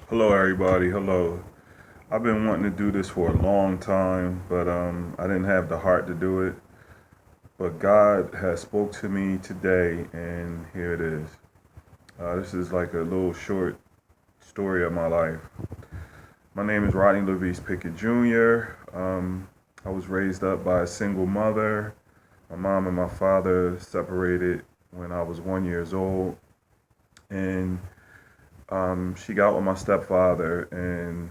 Hello, everybody. Hello. I've been wanting to do this for a long time, but I didn't have the heart to do it. But God has spoke to me today, and here it is. This is like a little short story of my life. My name is Rodney Levis Pickett Jr. I was raised up by a single mother. My mom and my father separated when I was 1 years old, and she got with my stepfather, and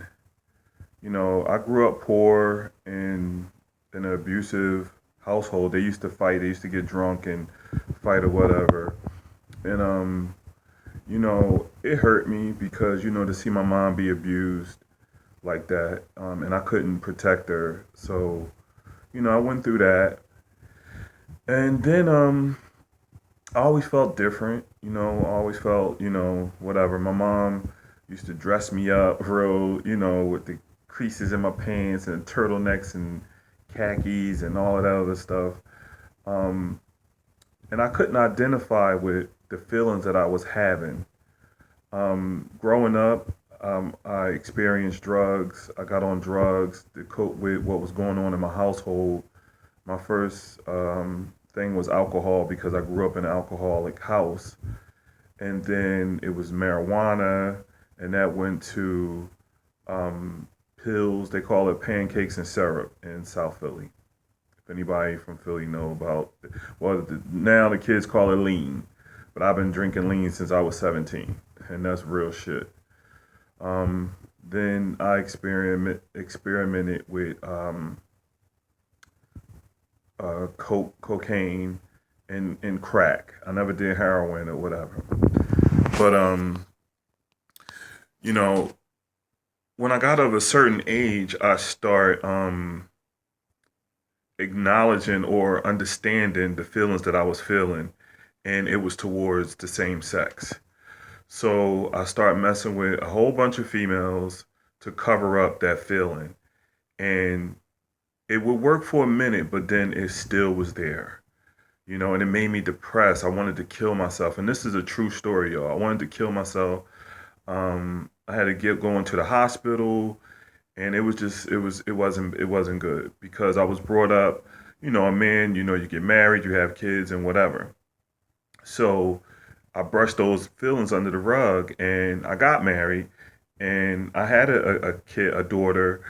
I grew up poor and in an abusive household. They used to fight. They used to get drunk and fight or whatever. And it hurt me because to see my mom be abused like that, and I couldn't protect her. So I went through that, and then I always felt different. I always felt whatever. My mom used to dress me up real, with the creases in my pants and turtlenecks and khakis and all of that other stuff. Um, and I couldn't identify with the feelings that I was having. Growing up, I experienced drugs. I got on drugs to cope with what was going on in my household. My first thing was alcohol because I grew up in an alcoholic house. And then it was marijuana, and that went to um, pills. They call it pancakes and syrup in South Philly. If anybody from Philly know about, well, now the kids call it lean, but I've been drinking lean since I was 17, and that's real shit. Then I experimented with cocaine and crack. I never did heroin or whatever, but you know, when I got of a certain age, I start acknowledging or understanding the feelings that I was feeling, and it was towards the same sex. So I start messing with a whole bunch of females to cover up that feeling, and it would work for a minute, but then it still was there. And it made me depressed. I wanted to kill myself, and this is a true story, y'all. I wanted to kill myself. I had to get going to the hospital, and it wasn't good because I was brought up, a man. You get married, you have kids, and whatever. So I brushed those feelings under the rug, and I got married, and I had a kid, a daughter.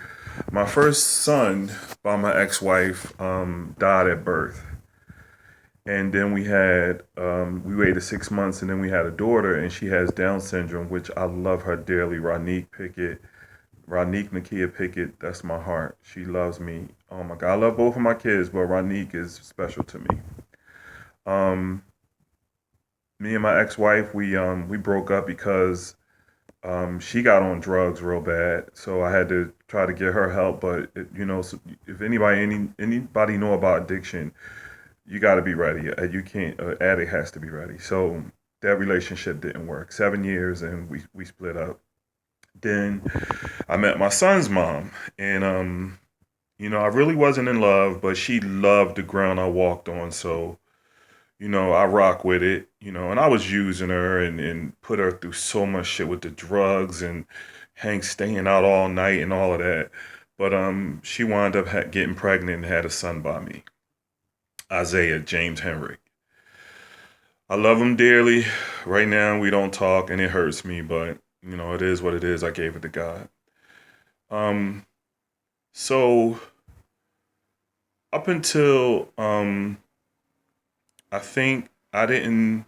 My first son by my ex-wife died at birth, and then we waited 6 months, and then we had a daughter, and she has Down syndrome, which I love her dearly. Ronique Nakia Pickett, that's my heart. She loves me. Oh my God, I love both of my kids, but Ronique is special to me. Um, Me and my ex-wife, we broke up because she got on drugs real bad, so I had to try to get her help. But if anybody know about addiction, you got to be ready. You can't. Addict has to be ready. So that relationship didn't work. 7 years, and we split up. Then I met my son's mom, and I really wasn't in love, but she loved the ground I walked on. So I rock with it. And I was using her and put her through so much shit with the drugs and Hank staying out all night and all of that. But she wound up getting pregnant and had a son by me, Isaiah James Henry. I love him dearly. Right now, we don't talk, and it hurts me, but it is what it is. I gave it to God. Um, so up until I think I didn't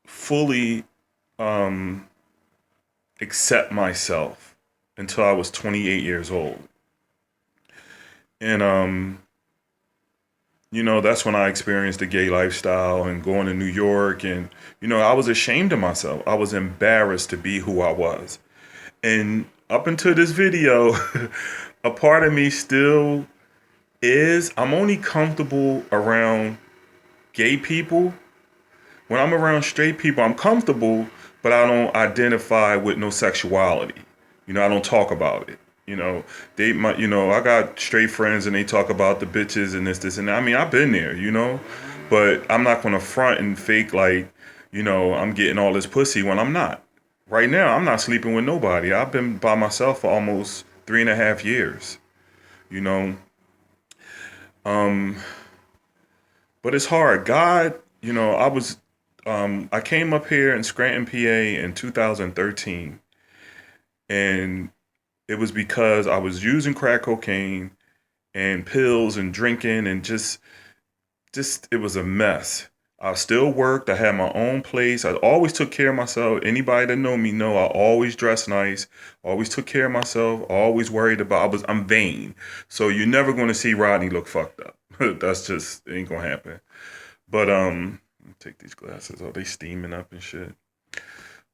fully um, accept myself until I was 28 years old, and that's when I experienced the gay lifestyle and going to New York, and I was ashamed of myself. I was embarrassed to be who I was. And up until this video, a part of me still is. I'm only comfortable around gay people. When I'm around straight people, I'm comfortable, but I don't identify with no sexuality. I don't talk about it. I got straight friends and they talk about the bitches and this, and that. I mean, I've been there, but I'm not gonna front and fake like, I'm getting all this pussy when I'm not. right now, I'm not sleeping with nobody. I've been by myself for almost 3.5 years. You know, um, but it's hard. God, I came up here in Scranton, PA in 2013, and it was because I was using crack cocaine and pills and drinking and just it was a mess. I still worked. I had my own place. I always took care of myself. Anybody that know me know I always dressed nice. Always took care of myself. Always worried about. I'm vain. So you're never going to see Rodney look fucked up. That's just ain't gonna happen. But take these glasses. Oh, they steaming up and shit.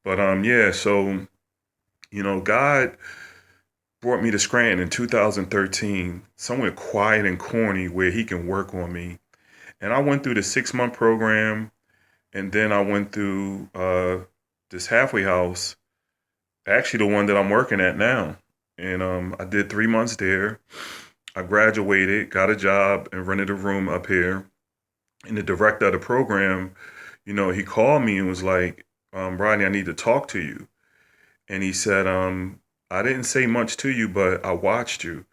But yeah. So God brought me to Scranton in 2013, somewhere quiet and corny where He can work on me. And I went through the 6 month program, and then I went through this halfway house, actually the one that I'm working at now. And I did 3 months there. I graduated, got a job, and rented a room up here. And the director of the program, he called me and was like, Rodney, I need to talk to you. And he said, I didn't say much to you, but I watched you.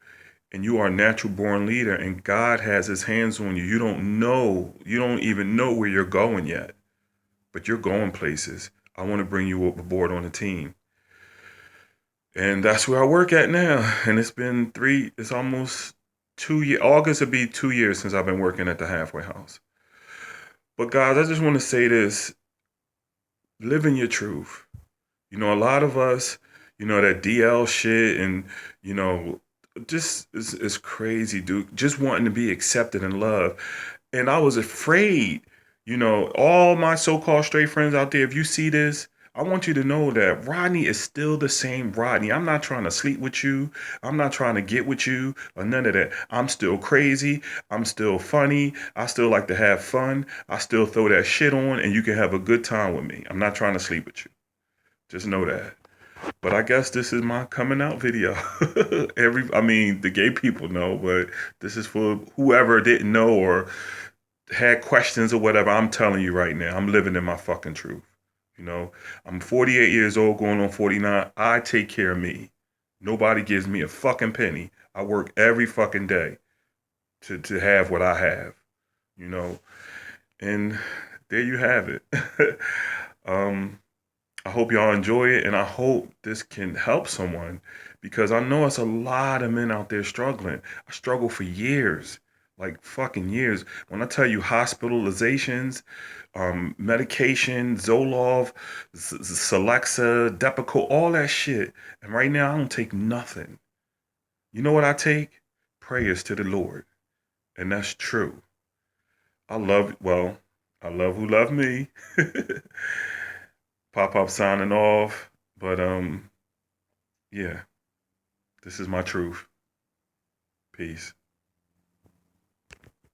And you are a natural born leader, and God has His hands on you. You don't even know where you're going yet, but you're going places. I want to bring you aboard on the team. And that's where I work at now. And it's almost 2 years. August will be 2 years since I've been working at the halfway house. But guys, I just want to say this: live in your truth. A lot of us, that DL shit and, you know, just is crazy, dude. Just wanting to be accepted and loved. And I was afraid, all my so called straight friends out there, if you see this, I want you to know that Rodney is still the same Rodney. I'm not trying to sleep with you. I'm not trying to get with you or none of that. I'm still crazy. I'm still funny. I still like to have fun. I still throw that shit on and you can have a good time with me. I'm not trying to sleep with you. Just know that. But I guess this is my coming out video. I mean, the gay people know, but this is for whoever didn't know or had questions or whatever. I'm telling you right now, I'm living in my fucking truth. You know, I'm 48 years old, going on 49. I take care of me. Nobody gives me a fucking penny. I work every fucking day to have what I have, you know, and there you have it. um, I hope y'all enjoy it, and I hope this can help someone because I know it's a lot of men out there struggling. I struggled for years, like fucking years. When I tell you hospitalizations, medication, Zoloft, Celexa, Depakote, all that shit, and right now I don't take nothing. You know what I take? Prayers to the Lord, and that's true. I love who love me. Pop up signing off. But yeah, this is my truth. Peace.